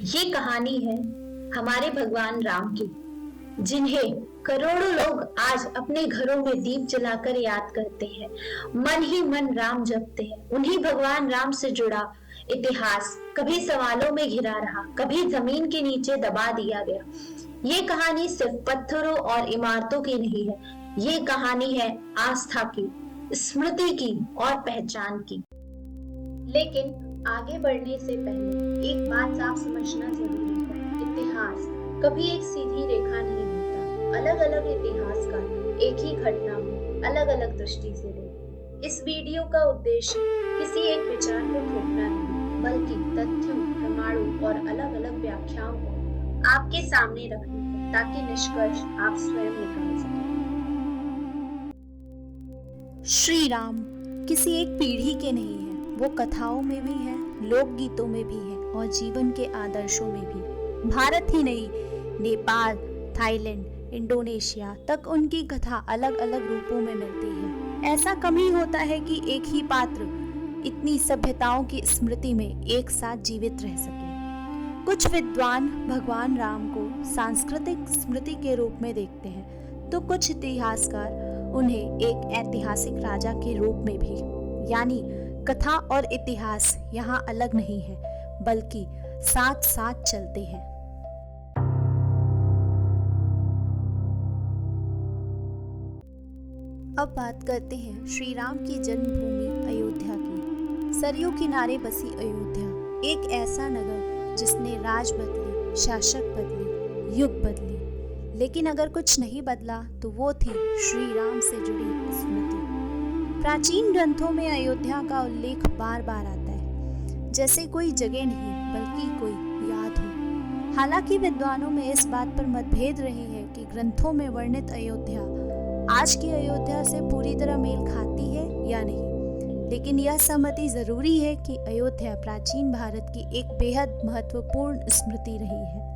ये कहानी है हमारे भगवान राम की, जिन्हें करोड़ों लोग आज अपने घरों में दीप जलाकर याद करते हैं। मन ही मन राम जपते हैं। उन्हीं भगवान राम से जुड़ा इतिहास कभी सवालों में घिरा रहा, कभी जमीन के नीचे दबा दिया गया। ये कहानी सिर्फ पत्थरों और इमारतों की नहीं है, ये कहानी है आस्था की, स्मृति की और पहचान की। लेकिन आगे बढ़ने से पहले एक बात साफ समझना जरूरी है। इतिहास कभी एक सीधी रेखा नहीं होता। अलग अलग इतिहासकार एक ही घटना को अलग अलग दृष्टि से देखते। इस वीडियो का उद्देश्य किसी एक विचार को थोपना नहीं, बल्कि तथ्यों, प्रमाणों और अलग अलग व्याख्याओं को आपके सामने रखना है, ताकि निष्कर्ष आप स्वयं निकाल सकें। श्री राम किसी एक पीढ़ी के नहीं है, वो कथाओं में भी है, लोकगीतों में भी है और जीवन के आदर्शों में भी। भारत ही नहीं, नेपाल, थाईलैंड, इंडोनेशिया तक उनकी कथा अलग अलग रूपों में मिलती है। ऐसा कम ही होता है कि एक ही पात्र इतनी सभ्यताओं की स्मृति में एक साथ जीवित रह सके। कुछ विद्वान भगवान राम को सांस्कृतिक स्मृति के रूप में देखते हैं, तो कुछ इतिहासकार उन्हें एक ऐतिहासिक राजा के रूप में भी। यानी कथा और इतिहास यहाँ अलग नहीं है, बल्कि साथ साथ चलते हैं। अब बात करते हैं श्री राम की जन्मभूमि अयोध्या की। सरयू किनारे बसी अयोध्या एक ऐसा नगर जिसने राज बदले, शासक बदले, युग बदले, लेकिन अगर कुछ नहीं बदला तो वो थी श्री राम से जुड़ी स्मृति। प्राचीन ग्रंथों में अयोध्या का उल्लेख बार बार आता है, जैसे कोई जगह नहीं बल्कि कोई याद हो। हालांकि विद्वानों में इस बात पर मतभेद रहे हैं कि ग्रंथों में वर्णित अयोध्या आज की अयोध्या से पूरी तरह मेल खाती है या नहीं, लेकिन यह सहमति जरूरी है कि अयोध्या प्राचीन भारत की एक बेहद महत्वपूर्ण स्मृति रही है।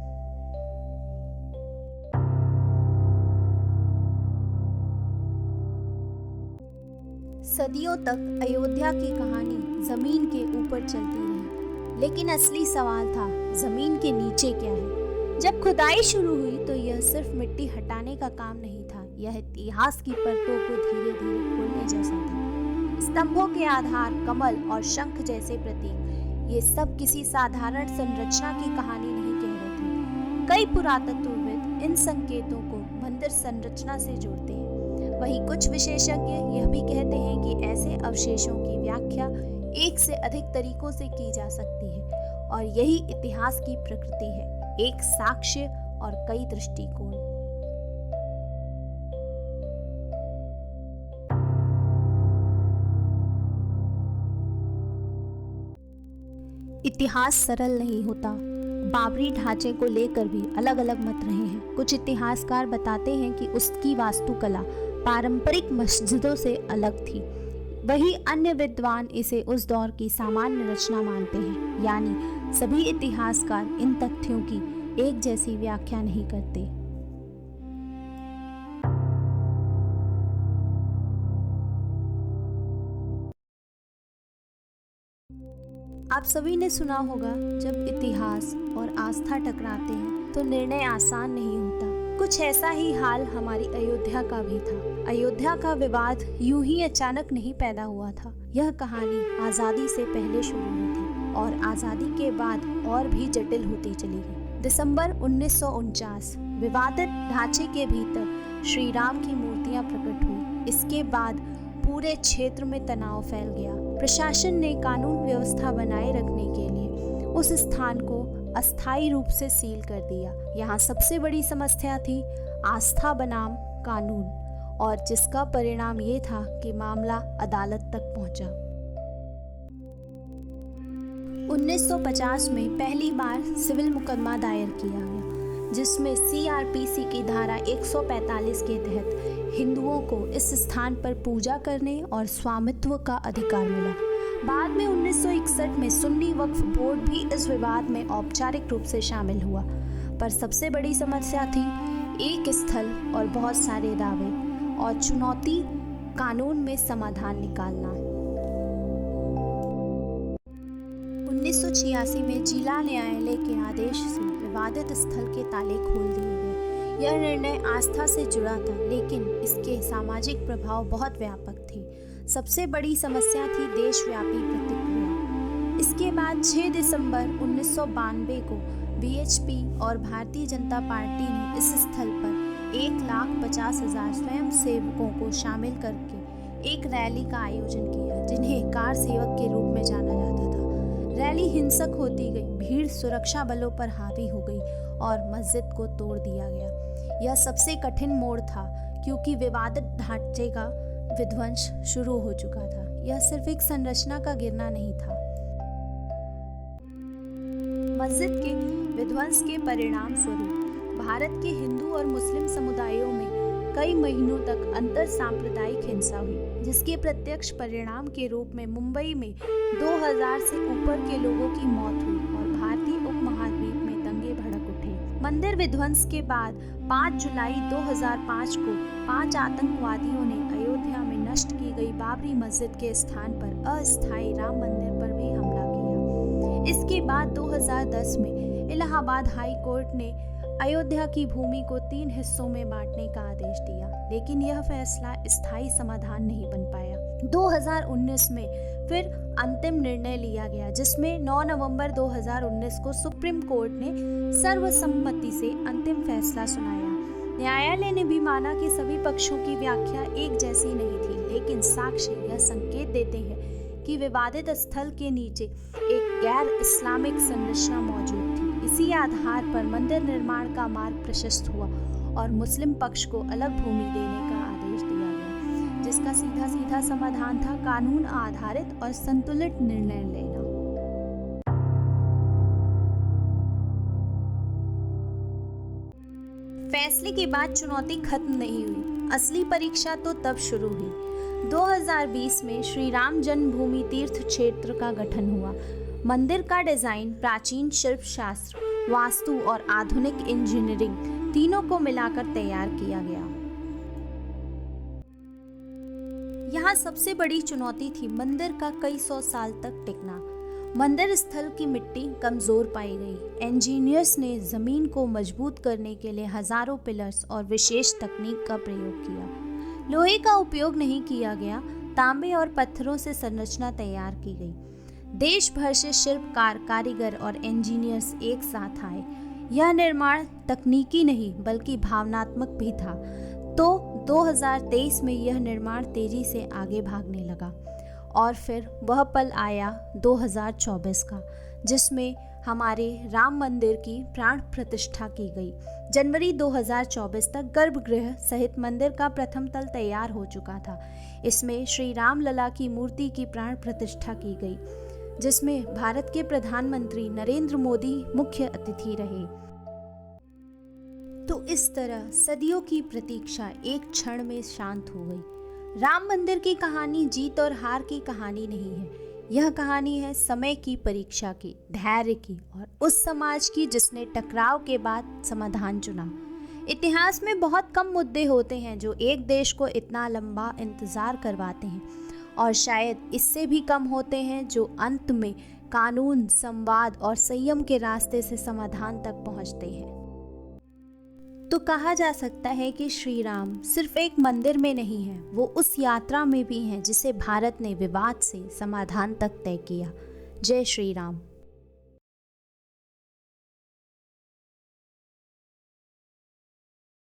सदियों तक अयोध्या की कहानी जमीन के ऊपर चलती रही, लेकिन असली सवाल था जमीन के नीचे क्या है। जब खुदाई शुरू हुई तो यह सिर्फ मिट्टी हटाने का काम नहीं था, यह इतिहास की परतों को धीरे धीरे खोलने जैसा था। स्तंभों के आधार, कमल और शंख जैसे प्रतीक, ये सब किसी साधारण संरचना की कहानी नहीं कह रहे थे। कई पुरातत्वविद इन संकेतों को मंदिर संरचना से जोड़ते हैं। वहीं कुछ विशेषज्ञ यह भी कहते हैं कि ऐसे अवशेषों की व्याख्या एक से अधिक तरीकों से की जा सकती है, और यही इतिहास की प्रकृति है, एक साक्ष्य और कई दृष्टिकोण। इतिहास सरल नहीं होता। बाबरी ढांचे को लेकर भी अलग अलग मत रहे हैं। कुछ इतिहासकार बताते हैं कि उसकी वास्तुकला पारंपरिक मस्जिदों से अलग थी, वहीं अन्य विद्वान इसे उस दौर की सामान्य रचना मानते हैं। यानी सभी इतिहासकार इन तथ्यों की एक जैसी व्याख्या नहीं करते। आप सभी ने सुना होगा, जब इतिहास और आस्था टकराते हैं तो निर्णय आसान नहीं होता। कुछ ऐसा ही हाल हमारी अयोध्या का भी था। अयोध्या का विवाद यूं ही अचानक नहीं पैदा हुआ था। यह कहानी आजादी से पहले शुरू हुई थी और आजादी के बाद और भी जटिल होती चली गई। दिसंबर 1949 विवादित ढांचे के भीतर श्री राम की मूर्तियां प्रकट हुई। इसके बाद पूरे क्षेत्र में तनाव फैल गया। प्रशासन ने कानून व्यवस्था बनाए रखने के लिए उस स्थान को अस्थायी रूप से सील कर दिया। यहाँ सबसे बड़ी समस्या थी आस्था बनाम कानून, और जिसका परिणाम ये था कि मामला अदालत तक पहुंचा। 1950 में पहली बार सिविल मुकदमा दायर किया गया, जिसमें CRPC की धारा 145 के तहत हिंदुओं को इस स्थान पर पूजा करने और स्वामित्व का अधिकार मिला। बाद में 1961 में सुन्नी वक्फ बोर्ड भी इस विवाद में औपचारिक रूप से शामिल हुआ, पर सबसे बड़ी समस्या थी एक स्थल और बहुत सारे दावे, और चुनौती कानून में समाधान निकालना। 1986 में जिला न्यायालय के आदेश से विवादित स्थल के ताले खोल दिए गए। यह निर्णय आस्था से जुड़ा था, लेकिन इसके सामाजिक प्रभाव बहुत व्यापक थे। सबसे बड़ी समस्या थी देशव्यापी प्रतिक्रिया। इसके बाद 6 दिसंबर 1992 को बीएचपी और भारतीय जनता पार्टी ने इस स्थल पर 1,50,000 स्वयं सेवकों को शामिल करके एक रैली का आयोजन किया, जिन्हें कार सेवक के रूप में जाना जाता था। रैली हिंसक होती गई, भीड़ सुरक्षा बलों पर हावी हो गई और मस्जिद को तोड़ दिया गया। यह सबसे कठिन मोड़ था, क्योंकि विवादित ढांचे का विध्वंस शुरू हो चुका था। यह सिर्फ एक संरचना का गिरना नहीं था। मस्जिद के विध्वंस के परिणाम स्वरूप भारत के हिंदू और मुस्लिम समुदायों में कई महीनों तक अंतर सांप्रदायिक हिंसा हुई, जिसके प्रत्यक्ष परिणाम के रूप में मुंबई में 2000 से ऊपर के लोगों की मौत हुई और भारतीय उपमहाद्वीप में दंगे भड़क उठे। मंदिर विध्वंस के बाद 5 जुलाई 2005 को 5 आतंकवादियों ने अयोध्या में नष्ट की गई बाबरी मस्जिद के स्थान पर अस्थायी राम मंदिर पर भी हमला किया। इसके बाद 2010 में इलाहाबाद हाई कोर्ट ने अयोध्या की भूमि को 3 हिस्सों में बांटने का आदेश दिया, लेकिन यह फैसला स्थायी समाधान नहीं बन पाया। 2019 में फिर अंतिम निर्णय लिया गया, जिसमें 9 नवंबर 2019 को सुप्रीम कोर्ट ने सर्वसम्मति से अंतिम फैसला सुनाया। न्यायालय ने भी माना कि सभी पक्षों की व्याख्या एक जैसी नहीं थी, लेकिन साक्ष्य यह संकेत देते हैं कि विवादित स्थल के नीचे एक गैर इस्लामिक संरचना मौजूद थी। इसी आधार पर मंदिर निर्माण का मार्ग प्रशस्त हुआ और मुस्लिम पक्ष को अलग भूमि देने का आदेश दिया गया, जिसका सीधा समाधान था कानून आधारित और संतुलित निर्णय लेना। फैसले के बाद चुनौती खत्म नहीं हुई। असली परीक्षा तो तब शुरू हुई। 2020 में श्री राम जन्मभूमि तीर्थ क्षेत्र का गठन हुआ। मंदिर का डिजाइन प्राचीन शिल्प शास्त्र, वास्तु और आधुनिक इंजीनियरिंग तीनों को मिलाकर तैयार किया गया। यहाँ सबसे बड़ी चुनौती थी मंदिर का कई 100 साल तक टिकना। मंदिर स्थल की मिट्टी कमजोर पाई गई। इंजीनियर्स ने जमीन को मजबूत करने के लिए हजारों पिलर्स और विशेष तकनीक का प्रयोग किया। लोहे का उपयोग नहीं किया गया, तांबे और पत्थरों से संरचना तैयार की गई। देश भर से शिल्पकार, कारीगर और इंजीनियर्स एक साथ आए। यह निर्माण तकनीकी नहीं बल्कि भावनात्मक भी था। तो 2023 में यह निर्माण तेजी से आगे भागने लगा और फिर वह पल आया 2024 का, जिसमें हमारे राम मंदिर की प्राण प्रतिष्ठा की गई। जनवरी 2024 तक गर्भगृह सहित मंदिर का प्रथम तल तैयार हो चुका था। इसमें श्री राम लला की मूर्ति की प्राण प्रतिष्ठा की गई, जिसमें भारत के प्रधानमंत्री नरेंद्र मोदी मुख्य अतिथि रहे। तो इस तरह सदियों की प्रतीक्षा एक क्षण में शांत हो गई। राम मंदिर की कहानी जीत और हार की कहानी नहीं है। यह कहानी है समय की परीक्षा की, धैर्य की और उस समाज की जिसने टकराव के बाद समाधान चुना। इतिहास में बहुत कम मुद्दे होते हैं जो एक देश को इतना लंबा इंतजार करवाते हैं, और शायद इससे भी कम होते हैं जो अंत में कानून, संवाद और संयम के रास्ते से समाधान तक पहुंचते हैं। तो कहा जा सकता है कि श्री राम सिर्फ एक मंदिर में नहीं है, वो उस यात्रा में भी हैं जिसे भारत ने विवाद से समाधान तक तय किया। जय श्री राम।